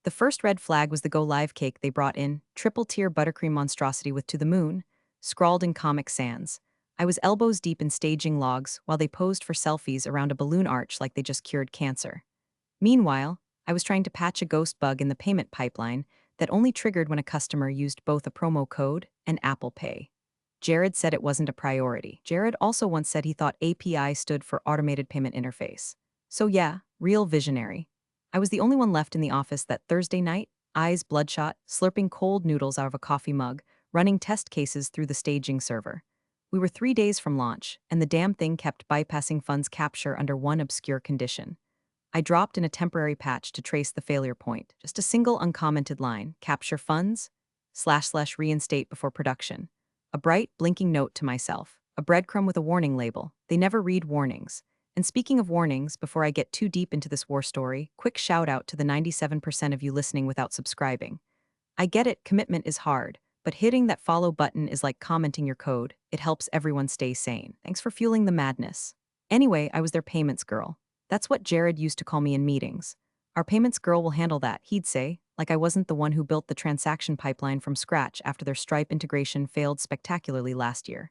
The first red flag was the go live cake they brought in, triple tier buttercream monstrosity with "to the moon," scrawled in Comic Sans. I was elbows deep in staging logs while they posed for selfies around a balloon arch like they just cured cancer. Meanwhile, I was trying to patch a ghost bug in the payment pipeline that only triggered when a customer used both a promo code and Apple Pay. Jared said it wasn't a priority. Jared also once said he thought API stood for Automated Payment Interface. So yeah, real visionary. I was the only one left in the office that Thursday night, eyes bloodshot, slurping cold noodles out of a coffee mug, running test cases through the staging server. We were 3 days from launch, and the damn thing kept bypassing funds capture under one obscure condition. I dropped in a temporary patch to trace the failure point, just a single uncommented line, capture funds, / reinstate before production. A bright, blinking note to myself, a breadcrumb with a warning label. They never read warnings. And speaking of warnings, before I get too deep into this war story, quick shout out to the 97% of you listening without subscribing. I get it, commitment is hard, but hitting that follow button is like commenting your code. It helps everyone stay sane. Thanks for fueling the madness. Anyway, I was their payments girl. That's what Jared used to call me in meetings. Our payments girl will handle that, he'd say, like I wasn't the one who built the transaction pipeline from scratch after their Stripe integration failed spectacularly last year.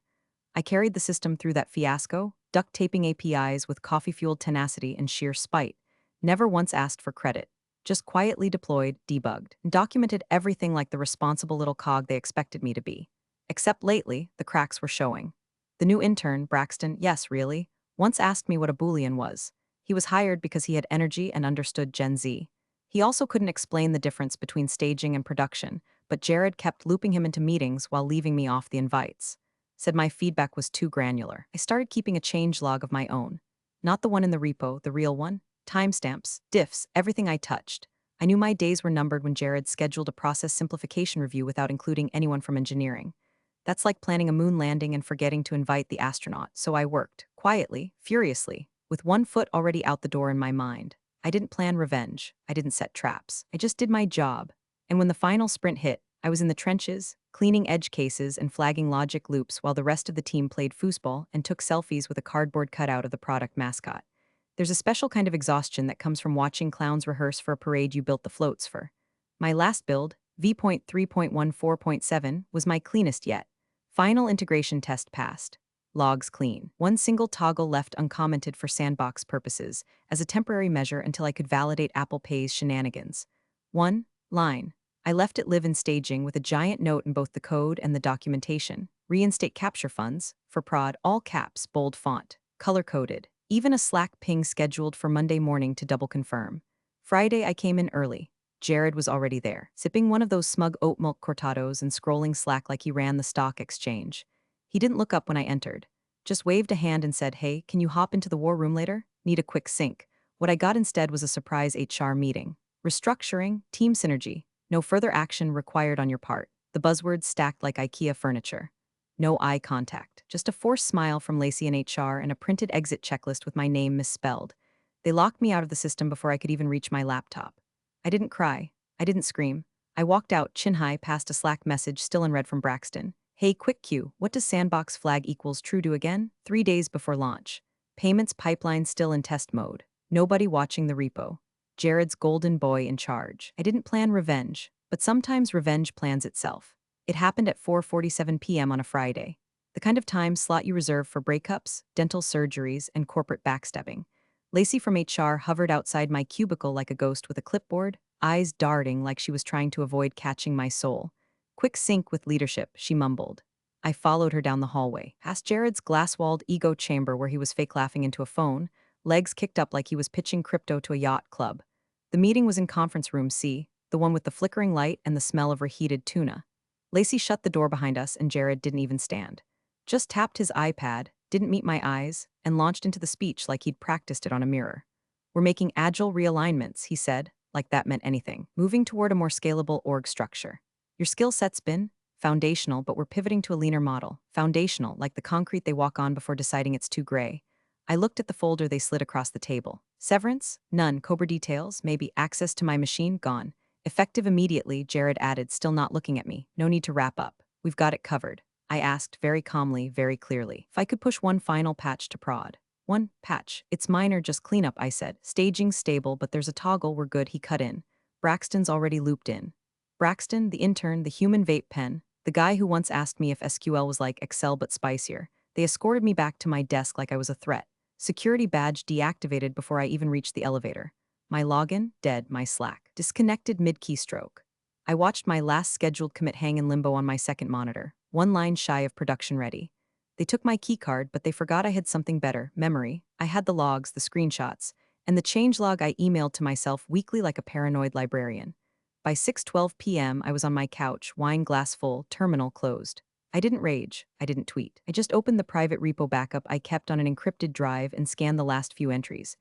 I carried the system through that fiasco, duct taping APIs with coffee-fueled tenacity and sheer spite. Never once asked for credit. Just quietly deployed, debugged, and documented everything like the responsible little cog they expected me to be. Except lately, the cracks were showing. The new intern, Braxton, yes, really, once asked me what a Boolean was. He was hired because he had energy and understood Gen Z. He also couldn't explain the difference between staging and production, but Jared kept looping him into meetings while leaving me off the invites. Said my feedback was too granular. I started keeping a change log of my own. Not the one in the repo, the real one. Timestamps, diffs, everything I touched. I knew my days were numbered when Jared scheduled a process simplification review without including anyone from engineering. That's like planning a moon landing and forgetting to invite the astronaut, so I worked, quietly, furiously, with one foot already out the door in my mind. I didn't plan revenge. I didn't set traps. I just did my job. And when the final sprint hit, I was in the trenches, cleaning edge cases and flagging logic loops while the rest of the team played foosball and took selfies with a cardboard cutout of the product mascot. There's a special kind of exhaustion that comes from watching clowns rehearse for a parade you built the floats for. My last build, V.3.14.7, was my cleanest yet. Final integration test passed. Logs clean. One single toggle left uncommented for sandbox purposes, as a temporary measure until I could validate Apple Pay's shenanigans. 1. Line. I left it live in staging with a giant note in both the code and the documentation. Reinstate capture funds, for prod, all caps, bold font, color-coded. Even a Slack ping scheduled for Monday morning to double confirm. Friday I came in early. Jared was already there, sipping one of those smug oat milk cortados and scrolling Slack like he ran the stock exchange. He didn't look up when I entered. Just waved a hand and said, "Hey, can you hop into the war room later? Need a quick sync." What I got instead was a surprise HR meeting. Restructuring, team synergy. No further action required on your part. The buzzwords stacked like IKEA furniture. No eye contact. Just a forced smile from Lacey in HR and a printed exit checklist with my name misspelled. They locked me out of the system before I could even reach my laptop. I didn't cry. I didn't scream. I walked out, chin high, past a Slack message still in red from Braxton. "Hey, quick cue. What does sandbox flag equals true to again?" 3 days before launch. Payments pipeline still in test mode. Nobody watching the repo. Jared's golden boy in charge. I didn't plan revenge, but sometimes revenge plans itself. It happened at 4:47 p.m. on a Friday. The kind of time slot you reserve for breakups, dental surgeries, and corporate backstabbing. Lacey from HR hovered outside my cubicle like a ghost with a clipboard, eyes darting like she was trying to avoid catching my soul. "Quick sync with leadership," she mumbled. I followed her down the hallway, past Jared's glass-walled ego chamber where he was fake laughing into a phone, legs kicked up like he was pitching crypto to a yacht club. The meeting was in conference room C, the one with the flickering light and the smell of reheated tuna. Lacey shut the door behind us and Jared didn't even stand. Just tapped his iPad, didn't meet my eyes, and launched into the speech like he'd practiced it on a mirror. "We're making agile realignments," he said, like that meant anything. "Moving toward a more scalable org structure. Your skill set's been foundational, but we're pivoting to a leaner model. Foundational, like the concrete they walk on before deciding it's too gray." I looked at the folder they slid across the table. Severance? None. Cobra details? Maybe. Access to my machine? Gone. Effective immediately, Jared added, still not looking at me. No need to wrap up. We've got it covered. I asked, very calmly, very clearly, if I could push one final patch to prod. "One patch. It's minor, just cleanup," I said. "Staging stable, but there's a toggle we're good," he cut in. Braxton's already looped in. Braxton, the intern, the human vape pen, the guy who once asked me if SQL was like Excel but spicier. They escorted me back to my desk like I was a threat. Security badge deactivated before I even reached the elevator. My login, dead, my Slack. Disconnected mid-keystroke. I watched my last scheduled commit hang in limbo on my second monitor, one line shy of production ready. They took my keycard, but they forgot I had something better, memory. I had the logs, the screenshots, and the changelog I emailed to myself weekly like a paranoid librarian. By 6:12 p.m., I was on my couch, wine glass full, terminal closed. I didn't rage. I didn't tweet. I just opened the private repo backup I kept on an encrypted drive and scanned the last few entries.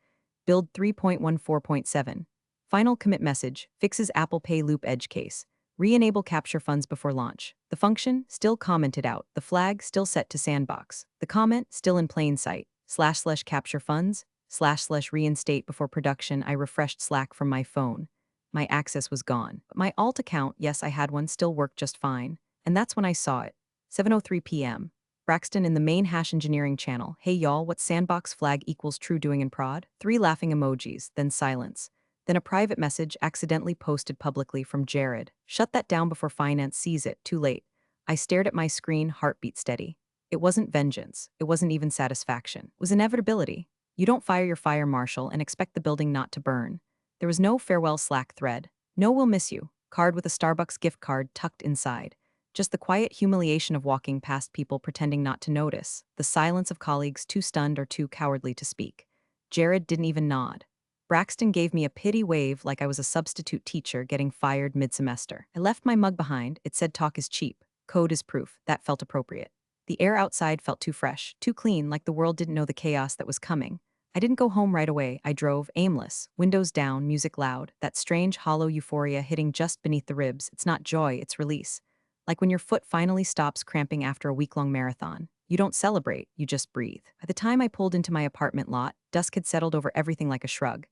Build 3.14.7. Final commit message, fixes Apple Pay loop edge case. Re-enable capture funds before launch. The function, still commented out. The flag, still set to sandbox. The comment, still in plain sight. / capture funds, / reinstate before production. I refreshed Slack from my phone. My access was gone. But my alt account, yes, I had one, still worked just fine. And that's when I saw it. 7:03 p.m. Braxton in the main hash engineering channel. Hey y'all, what sandbox flag equals true doing in prod? 3 laughing emojis, then silence. Then a private message accidentally posted publicly from Jared. Shut that down before finance sees it, too late. I stared at my screen, heartbeat steady. It wasn't vengeance. It wasn't even satisfaction. It was inevitability. You don't fire your fire marshal and expect the building not to burn. There was no farewell Slack thread. No we'll miss you card with a Starbucks gift card tucked inside. Just the quiet humiliation of walking past people pretending not to notice, the silence of colleagues too stunned or too cowardly to speak. Jared didn't even nod. Braxton gave me a pity wave like I was a substitute teacher getting fired mid-semester. I left my mug behind. It said talk is cheap. Code is proof. That felt appropriate. The air outside felt too fresh, too clean, like the world didn't know the chaos that was coming. I didn't go home right away. I drove, aimless, windows down, music loud, that strange hollow euphoria hitting just beneath the ribs. It's not joy, it's release. Like when your foot finally stops cramping after a week-long marathon. You don't celebrate, you just breathe. By the time I pulled into my apartment lot, dusk had settled over everything like a shrug.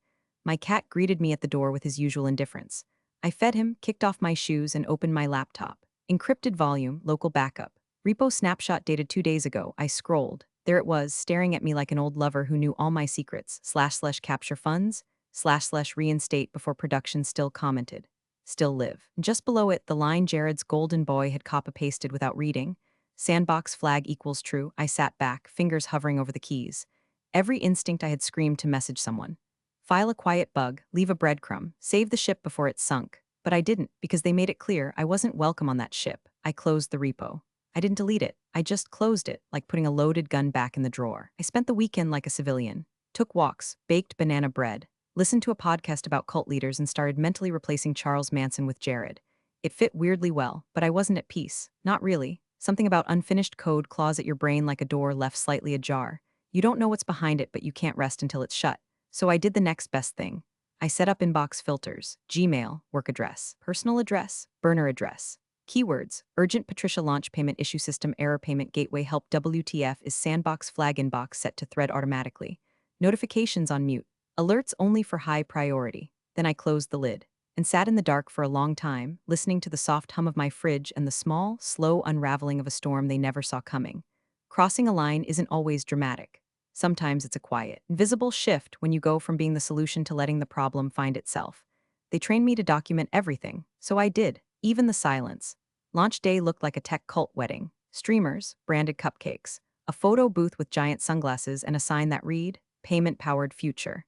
My cat greeted me at the door with his usual indifference. I fed him, kicked off my shoes, and opened my laptop. Encrypted volume, local backup. Repo snapshot dated 2 days ago. I scrolled. There it was, staring at me like an old lover who knew all my secrets. / capture funds, / reinstate before production still commented. Still live. And just below it, the line Jared's golden boy had copy-pasted without reading. Sandbox flag equals true. I sat back, fingers hovering over the keys. Every instinct I had screamed to message someone. File a quiet bug, leave a breadcrumb, save the ship before it sunk. But I didn't, because they made it clear I wasn't welcome on that ship. I closed the repo. I didn't delete it. I just closed it, like putting a loaded gun back in the drawer. I spent the weekend like a civilian. Took walks, baked banana bread, listened to a podcast about cult leaders and started mentally replacing Charles Manson with Jared. It fit weirdly well, but I wasn't at peace. Not really. Something about unfinished code claws at your brain like a door left slightly ajar. You don't know what's behind it, but you can't rest until it's shut. So I did the next best thing. I set up inbox filters, Gmail, work address, personal address, burner address. Keywords, urgent Patricia launch payment issue system error payment gateway help WTF is sandbox flag inbox set to thread automatically. Notifications on mute. Alerts only for high priority. Then I closed the lid and sat in the dark for a long time, listening to the soft hum of my fridge and the small, slow unraveling of a storm they never saw coming. Crossing a line isn't always dramatic. Sometimes it's a quiet, invisible shift when you go from being the solution to letting the problem find itself. They trained me to document everything, so I did, even the silence. Launch day looked like a tech cult wedding. Streamers, branded cupcakes, a photo booth with giant sunglasses and a sign that read, payment-powered future.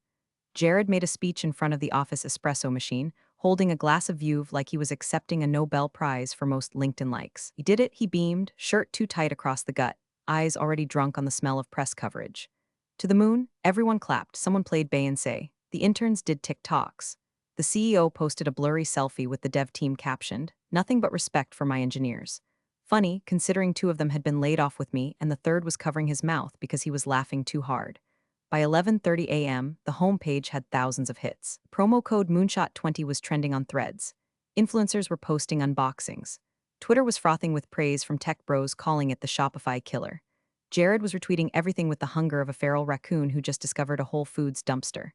Jared made a speech in front of the office espresso machine, holding a glass of Veuve like he was accepting a Nobel Prize for most LinkedIn likes. He did it, he beamed, shirt too tight across the gut, eyes already drunk on the smell of press coverage. To the moon, everyone clapped, someone played Beyoncé. The interns did TikToks. The CEO posted a blurry selfie with the dev team captioned, "Nothing but respect for my engineers." Funny, considering 2 of them had been laid off with me and the third was covering his mouth because he was laughing too hard. By 11:30 a.m., the homepage had thousands of hits. Promo code Moonshot20 was trending on Threads. Influencers were posting unboxings. Twitter was frothing with praise from tech bros calling it the Shopify killer. Jared was retweeting everything with the hunger of a feral raccoon who just discovered a Whole Foods dumpster.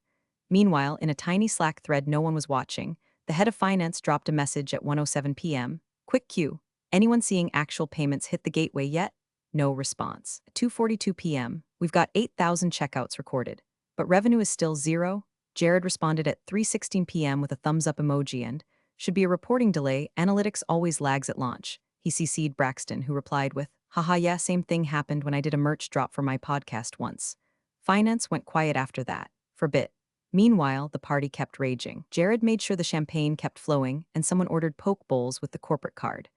Meanwhile, in a tiny Slack thread no one was watching, the head of finance dropped a message at 1:07 p.m. Quick cue. Anyone seeing actual payments hit the gateway yet? No response. At 2:42 p.m., we've got 8,000 checkouts recorded, but revenue is still zero. Jared responded at 3:16 p.m. with a thumbs up emoji and, should be a reporting delay, analytics always lags at launch. He CC'd Braxton, who replied with, haha yeah, same thing happened when I did a merch drop for my podcast once. Finance went quiet after that, for a bit. Meanwhile, the party kept raging. Jared made sure the champagne kept flowing, and someone ordered poke bowls with the corporate card.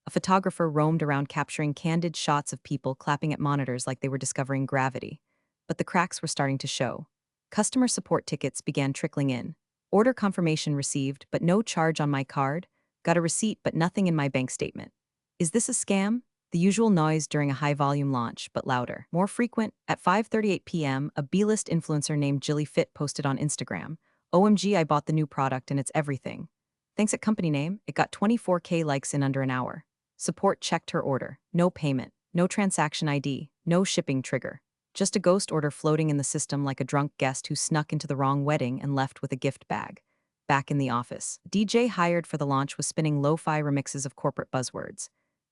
A photographer roamed around capturing candid shots of people clapping at monitors like they were discovering gravity. But the cracks were starting to show. Customer support tickets began trickling in. Order confirmation received, but no charge on my card. Got a receipt, but nothing in my bank statement. Is this a scam? The usual noise during a high-volume launch, but louder. More frequent, at 5:38 p.m., a B-list influencer named Jilly Fit posted on Instagram, OMG, I bought the new product and it's everything. Thanks at company name, it got 24K likes in under an hour. Support checked her order. No payment, no transaction ID, no shipping trigger. Just a ghost order floating in the system like a drunk guest who snuck into the wrong wedding and left with a gift bag. Back in the office, DJ hired for the launch was spinning lo-fi remixes of corporate buzzwords.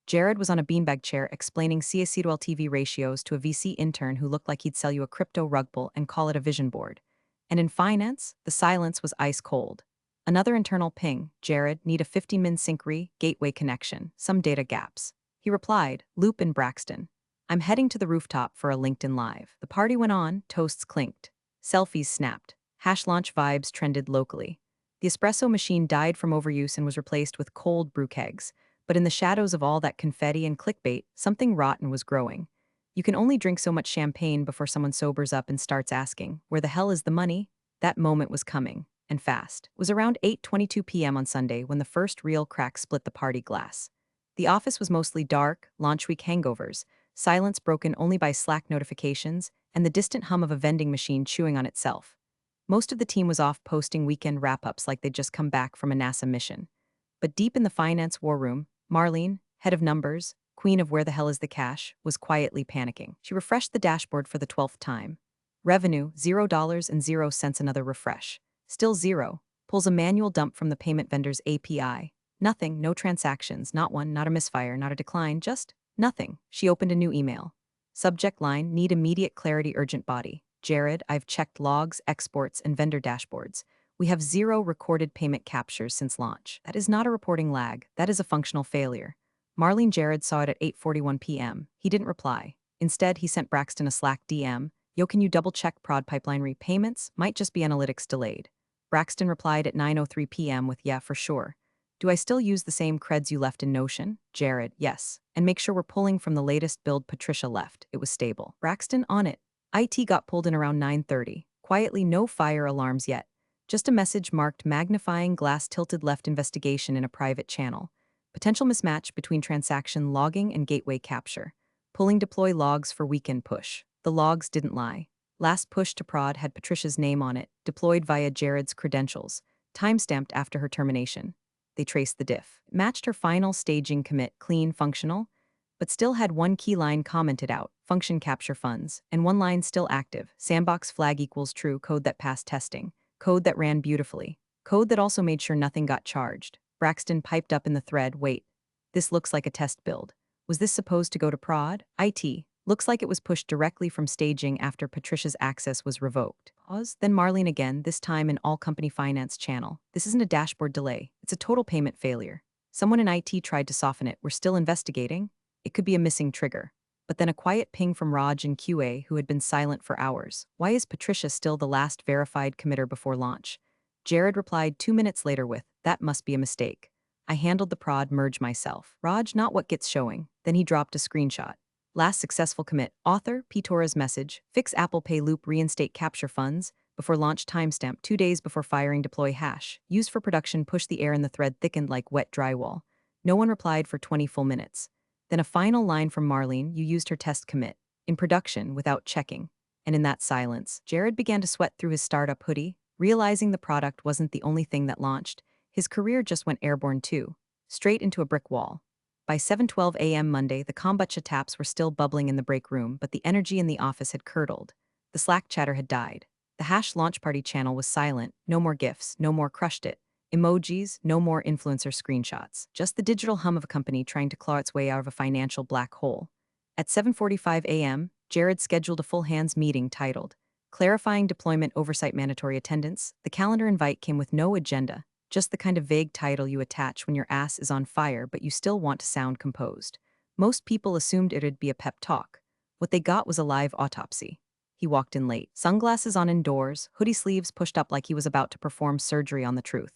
Jared was on a beanbag chair explaining CAC to LTV ratios to a VC intern who looked like he'd sell you a crypto rug pull and call it a vision board. And in finance, the silence was ice cold. Another internal ping, Jared, need a 50-min sync gateway connection, some data gaps. He replied, Loop in Braxton. I'm heading to the rooftop for a LinkedIn Live. The party went on, toasts clinked. Selfies snapped. Hash launch vibes trended locally. The espresso machine died from overuse and was replaced with cold brew kegs. But in the shadows of all that confetti and clickbait, something rotten was growing. You can only drink so much champagne before someone sobers up and starts asking, where the hell is the money? That moment was coming, and fast. It was around 8:22 p.m. on Sunday when the first real crack split the party glass. The office was mostly dark, launch week hangovers, silence broken only by Slack notifications, and the distant hum of a vending machine chewing on itself. Most of the team was off posting weekend wrap-ups like they'd just come back from a NASA mission. But deep in the finance war room, Marlene, head of numbers, queen of where the hell is the cash, was quietly panicking. She refreshed the dashboard for the 12th time. Revenue, $0.00, another refresh. Still zero. Pulls a manual dump from the payment vendor's API. Nothing, no transactions, not one, not a misfire, not a decline, just nothing. She opened a new email. Subject line, need immediate clarity, urgent body. Jared, I've checked logs, exports, and vendor dashboards. We have 0 recorded payment captures since launch. That is not a reporting lag, that is a functional failure. Marlene Jared saw it at 8:41 p.m. He didn't reply. Instead, he sent Braxton a Slack DM. Yo, can you double-check prod pipeline repayments? Might just be analytics delayed. Braxton replied at 9:03 p.m. with yeah, for sure. Do I still use the same creds you left in Notion? Jared, yes. And make sure we're pulling from the latest build Patricia left. It was stable. Braxton, on it. IT got pulled in around 9:30. Quietly, no fire alarms yet. Just a message marked magnifying glass tilted left investigation in a private channel. Potential mismatch between transaction logging and gateway capture. Pulling deploy logs for weekend push. The logs didn't lie. Last push to prod had Patricia's name on it, deployed via Jared's credentials, timestamped after her termination. They traced the diff. Matched her final staging commit, clean, functional, but still had one key line commented out, function capture funds, and one line still active, sandbox flag equals true, code that passed testing. Code that ran beautifully. Code that also made sure nothing got charged. Braxton piped up in the thread, wait. This looks like a test build. Was this supposed to go to prod? IT. Looks like it was pushed directly from staging after Patricia's access was revoked. Pause. Then Marlene again, this time in all-company finance channel. This isn't a dashboard delay. It's a total payment failure. Someone in IT tried to soften it. We're still investigating. It could be a missing trigger. But then a quiet ping from Raj in QA, who had been silent for hours. Why is Patricia still the last verified committer before launch? Jared replied 2 minutes later with, that must be a mistake. I handled the prod merge myself. Raj, not what gets showing. Then he dropped a screenshot. Last successful commit. Author, P. Torres message. Fix Apple Pay loop reinstate capture funds. Before launch timestamp 2 days before firing deploy hash. Used for production push the air in the thread thickened like wet drywall. No one replied for 20 full minutes. Then a final line from Marlene, you used her test commit. In production, without checking. And in that silence, Jared began to sweat through his startup hoodie, realizing the product wasn't the only thing that launched. His career just went airborne too. Straight into a brick wall. By 7:12 a.m. Monday, the kombucha taps were still bubbling in the break room, but the energy in the office had curdled. The Slack chatter had died. The hash launch party channel was silent, no more gifs, no more crushed it. Emojis, no more influencer screenshots. Just the digital hum of a company trying to claw its way out of a financial black hole. At 7:45 a.m., Jared scheduled a full-hands meeting titled, Clarifying deployment oversight mandatory attendance, the calendar invite came with no agenda, just the kind of vague title you attach when your ass is on fire but you still want to sound composed. Most people assumed it'd be a pep talk. What they got was a live autopsy. He walked in late, sunglasses on indoors, hoodie sleeves pushed up like he was about to perform surgery on the truth.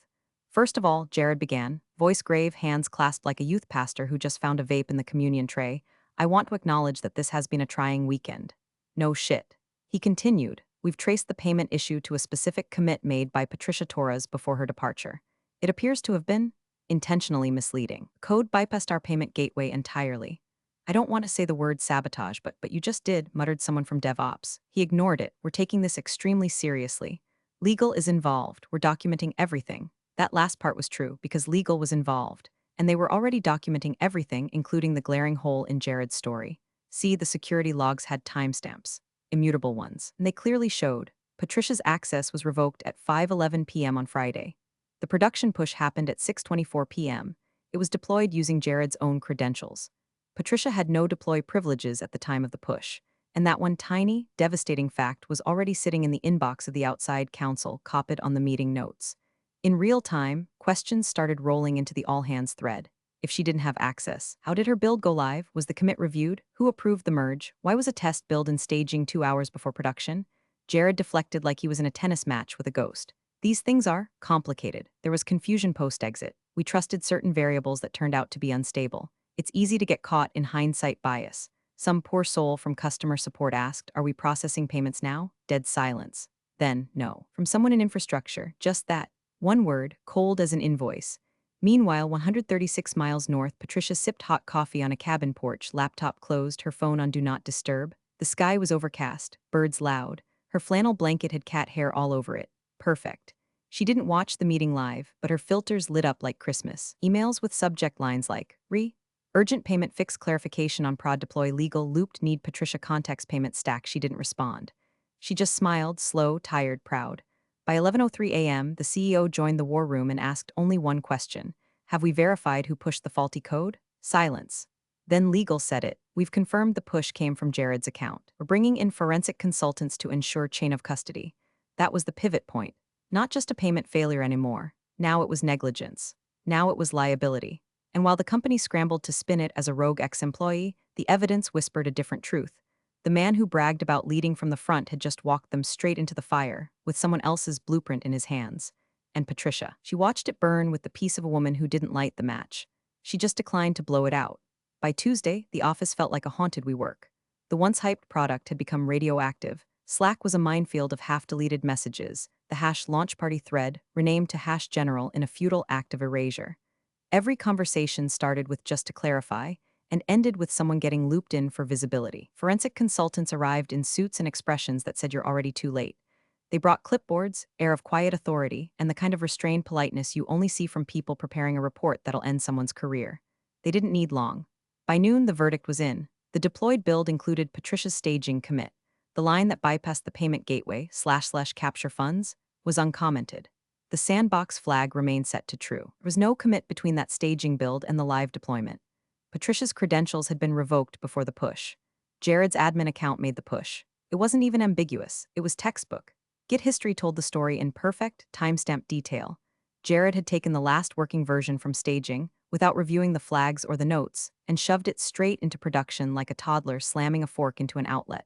First of all, Jared began, voice grave, hands clasped like a youth pastor who just found a vape in the communion tray. I want to acknowledge that this has been a trying weekend. No shit. He continued, we've traced the payment issue to a specific commit made by Patricia Torres before her departure. It appears to have been intentionally misleading. Code bypassed our payment gateway entirely. I don't want to say the word sabotage, but you just did, muttered someone from DevOps. He ignored it. We're taking this extremely seriously. Legal is involved. We're documenting everything. That last part was true because legal was involved, and they were already documenting everything, including the glaring hole in Jared's story. See, the security logs had timestamps, immutable ones, and they clearly showed Patricia's access was revoked at 5:11 p.m. on Friday. The production push happened at 6:24 p.m. It was deployed using Jared's own credentials. Patricia had no deploy privileges at the time of the push, and that one tiny, devastating fact was already sitting in the inbox of the outside counsel copied on the meeting notes. In real time, questions started rolling into the all-hands thread. If she didn't have access, how did her build go live? Was the commit reviewed? Who approved the merge? Why was a test build and staging 2 hours before production? Jared deflected like he was in a tennis match with a ghost. These things are complicated. There was confusion post-exit. We trusted certain variables that turned out to be unstable. It's easy to get caught in hindsight bias. Some poor soul from customer support asked, are we processing payments now? Dead silence. Then, no. From someone in infrastructure, just that. One word, cold as an invoice. Meanwhile, 136 miles north, Patricia sipped hot coffee on a cabin porch, laptop closed, her phone on Do Not Disturb. The sky was overcast, birds loud. Her flannel blanket had cat hair all over it. Perfect. She didn't watch the meeting live, but her filters lit up like Christmas. Emails with subject lines like, urgent payment fix clarification on prod deploy legal looped need Patricia context payment stack. She didn't respond. She just smiled, slow, tired, proud. By 11:03 a.m., the CEO joined the war room and asked only one question. Have we verified who pushed the faulty code? Silence. Then legal said it. We've confirmed the push came from Jared's account. We're bringing in forensic consultants to ensure chain of custody. That was the pivot point. Not just a payment failure anymore. Now it was negligence. Now it was liability. And while the company scrambled to spin it as a rogue ex-employee, the evidence whispered a different truth. The man who bragged about leading from the front had just walked them straight into the fire, with someone else's blueprint in his hands. And Patricia. She watched it burn with the peace of a woman who didn't light the match. She just declined to blow it out. By Tuesday, the office felt like a haunted WeWork. The once hyped product had become radioactive. Slack was a minefield of half-deleted messages, the hash launch party thread, renamed to hash general in a futile act of erasure. Every conversation started with just to clarify, and ended with someone getting looped in for visibility. Forensic consultants arrived in suits and expressions that said you're already too late. They brought clipboards, air of quiet authority, and the kind of restrained politeness you only see from people preparing a report that'll end someone's career. They didn't need long. By noon, the verdict was in. The deployed build included Patricia's staging commit. The line that bypassed the payment gateway, / capture funds, was uncommented. The sandbox flag remained set to true. There was no commit between that staging build and the live deployment. Patricia's credentials had been revoked before the push. Jared's admin account made the push. It wasn't even ambiguous. It was textbook. Git history told the story in perfect, timestamped detail. Jared had taken the last working version from staging, without reviewing the flags or the notes, and shoved it straight into production like a toddler slamming a fork into an outlet.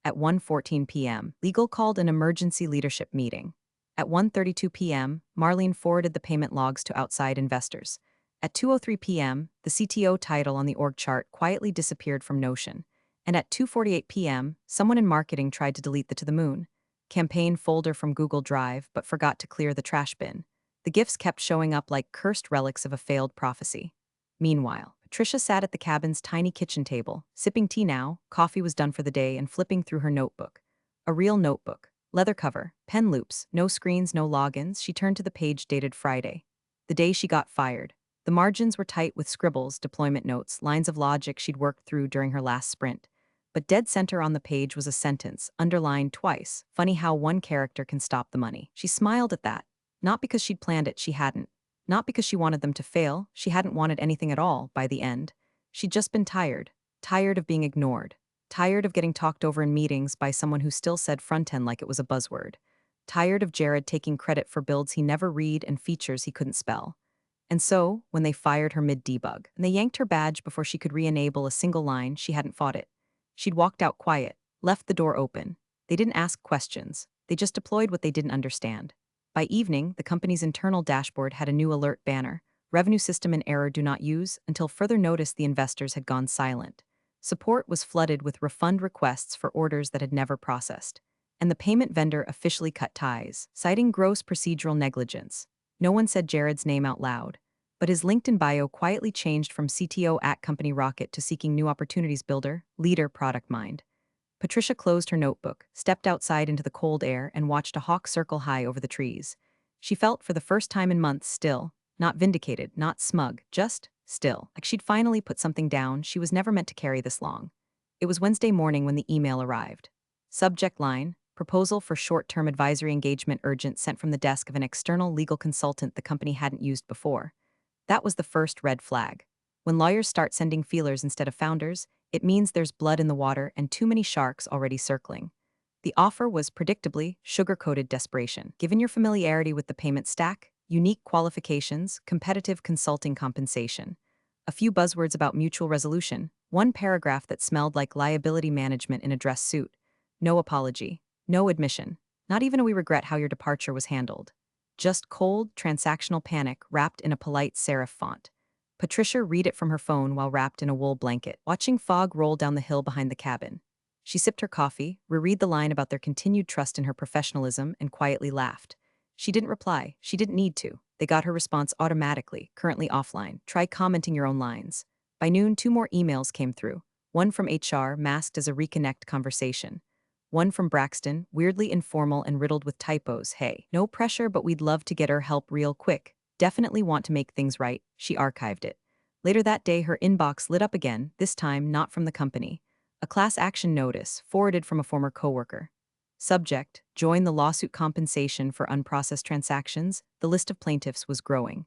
At 1:14 p.m., legal called an emergency leadership meeting. At 1:32 p.m., Marlene forwarded the payment logs to outside investors. At 2:03 p.m., the CTO title on the org chart quietly disappeared from Notion. And at 2:48 p.m., someone in marketing tried to delete the To the Moon campaign folder from Google Drive but forgot to clear the trash bin. The gifts kept showing up like cursed relics of a failed prophecy. Meanwhile, Patricia sat at the cabin's tiny kitchen table, sipping tea now, coffee was done for the day, and flipping through her notebook. A real notebook. Leather cover, pen loops, no screens, no logins. She turned to the page dated Friday. The day she got fired. The margins were tight with scribbles, deployment notes, lines of logic she'd worked through during her last sprint. But dead center on the page was a sentence, underlined twice. Funny how one character can stop the money. She smiled at that. Not because she'd planned it, she hadn't. Not because she wanted them to fail, she hadn't wanted anything at all by the end. She'd just been tired. Tired of being ignored. Tired of getting talked over in meetings by someone who still said front end like it was a buzzword. Tired of Jared taking credit for builds he never read and features he couldn't spell. And so, when they fired her mid-debug, and they yanked her badge before she could re-enable a single line, she hadn't fought it. She'd walked out quiet, left the door open. They didn't ask questions. They just deployed what they didn't understand. By evening, the company's internal dashboard had a new alert banner: revenue system in error, do not use, until further notice the investors had gone silent. Support was flooded with refund requests for orders that had never processed. And the payment vendor officially cut ties, citing gross procedural negligence. No one said Jared's name out loud, but his LinkedIn bio quietly changed from CTO at Company Rocket to seeking new opportunities builder, leader, product mind. Patricia closed her notebook, stepped outside into the cold air, and watched a hawk circle high over the trees. She felt for the first time in months still, not vindicated, not smug, just still, like she'd finally put something down she was never meant to carry this long. It was Wednesday morning when the email arrived. Subject line: proposal for short-term advisory engagement urgent, sent from the desk of an external legal consultant the company hadn't used before. That was the first red flag. When lawyers start sending feelers instead of founders, it means there's blood in the water and too many sharks already circling. The offer was predictably sugar-coated desperation. Given your familiarity with the payment stack, unique qualifications, competitive consulting compensation. A few buzzwords about mutual resolution, one paragraph that smelled like liability management in a dress suit. No apology, no admission, not even a "we regret how your departure was handled." Just cold, transactional panic wrapped in a polite serif font. Patricia read it from her phone while wrapped in a wool blanket, watching fog roll down the hill behind the cabin. She sipped her coffee, reread the line about their continued trust in her professionalism, and quietly laughed. She didn't reply. She didn't need to. They got her response automatically, currently offline. Try commenting your own lines. By noon, 2 more emails came through. One from HR, masked as a reconnect conversation. One from Braxton, weirdly informal and riddled with typos. Hey, no pressure, but we'd love to get her help real quick. Definitely want to make things right. She archived it. Later that day, her inbox lit up again, this time not from the company. A class action notice, forwarded from a former coworker. Subject: join the lawsuit, compensation for unprocessed transactions. The list of plaintiffs was growing.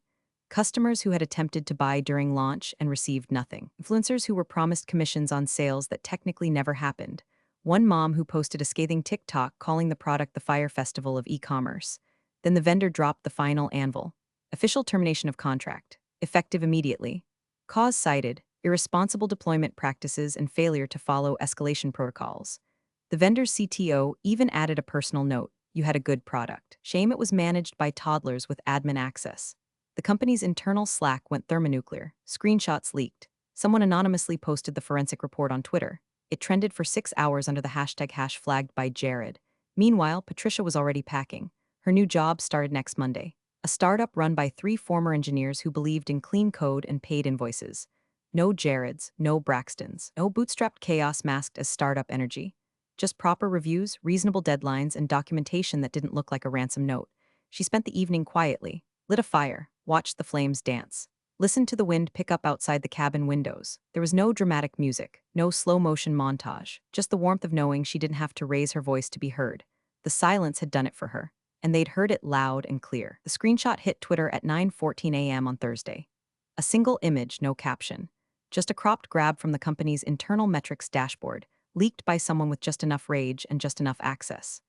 Customers who had attempted to buy during launch and received nothing. Influencers who were promised commissions on sales that technically never happened. One mom who posted a scathing TikTok calling the product the Fire Festival of e-commerce. Then the vendor dropped the final anvil. Official termination of contract. Effective immediately. Cause cited: irresponsible deployment practices and failure to follow escalation protocols. The vendor's CTO even added a personal note: you had a good product. Shame it was managed by toddlers with admin access. The company's internal Slack went thermonuclear. Screenshots leaked. Someone anonymously posted the forensic report on Twitter. It trended for 6 hours under the hashtag #flagged by Jared. Meanwhile, Patricia was already packing. Her new job started next Monday. A startup run by 3 former engineers who believed in clean code and paid invoices. No Jareds, no Braxtons, no bootstrapped chaos masked as startup energy. Just proper reviews, reasonable deadlines, and documentation that didn't look like a ransom note. She spent the evening quietly, lit a fire, watched the flames dance. Listened to the wind pick up outside the cabin windows. There was no dramatic music, no slow-motion montage, just the warmth of knowing she didn't have to raise her voice to be heard. The silence had done it for her, and they'd heard it loud and clear. The screenshot hit Twitter at 9:14 a.m. on Thursday. A single image, no caption. Just a cropped grab from the company's internal metrics dashboard, leaked by someone with just enough rage and just enough access.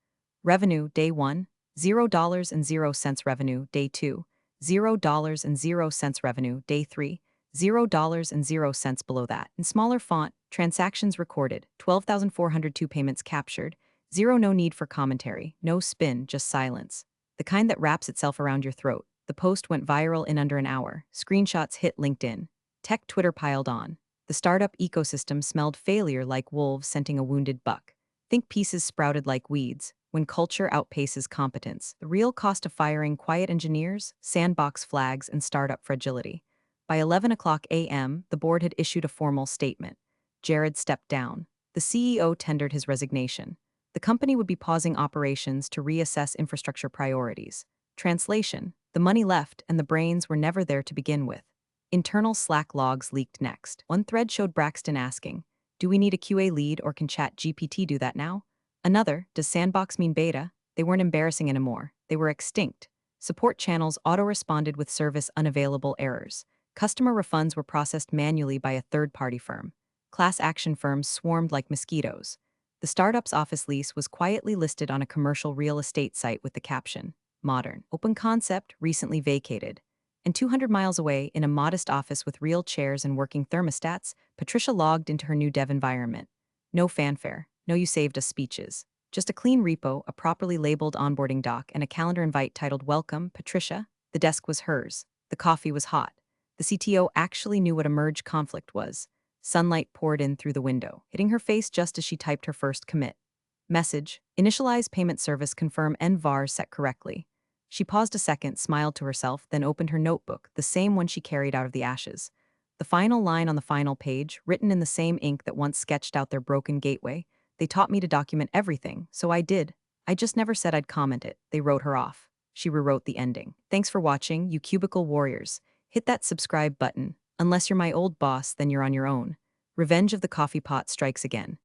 Revenue, day 1, $0.00 revenue, day 2. $0.00 revenue, day 3, $0.00 below that. In smaller font, transactions recorded, 12,402 payments captured, 0 no need for commentary, no spin, just silence. The kind that wraps itself around your throat. The post went viral in under an hour. Screenshots hit LinkedIn. Tech Twitter piled on. The startup ecosystem smelled failure like wolves scenting a wounded buck. Think pieces sprouted like weeds. When culture outpaces competence, the real cost of firing quiet engineers, sandbox flags, and startup fragility. By 11 o'clock a.m., the board had issued a formal statement. Jared stepped down. The CEO tendered his resignation. The company would be pausing operations to reassess infrastructure priorities. Translation: the money left and the brains were never there to begin with. Internal Slack logs leaked next. One thread showed Braxton asking, "Do we need a QA lead, or can ChatGPT do that now?" Another, "Does sandbox mean beta?" They weren't embarrassing anymore. They were extinct. Support channels auto-responded with service unavailable errors. Customer refunds were processed manually by a third-party firm. Class action firms swarmed like mosquitoes. The startup's office lease was quietly listed on a commercial real estate site with the caption, "Modern, open concept, recently vacated." And 200 miles away, in a modest office with real chairs and working thermostats, Patricia logged into her new dev environment. No fanfare, no "you saved us" speeches. Just a clean repo, a properly labeled onboarding doc, and a calendar invite titled "Welcome, Patricia." The desk was hers. The coffee was hot. The CTO actually knew what a merge conflict was. Sunlight poured in through the window, hitting her face just as she typed her first commit. Message: initialize payment service, confirm NVAR set correctly. She paused a second, smiled to herself, then opened her notebook, the same one she carried out of the ashes. The final line on the final page, written in the same ink that once sketched out their broken gateway: "They taught me to document everything, so I did. I just never said I'd comment it." They wrote her off. She rewrote the ending. Thanks for watching, you cubicle warriors. Hit that subscribe button. Unless you're my old boss, then you're on your own. Revenge of the coffee pot strikes again.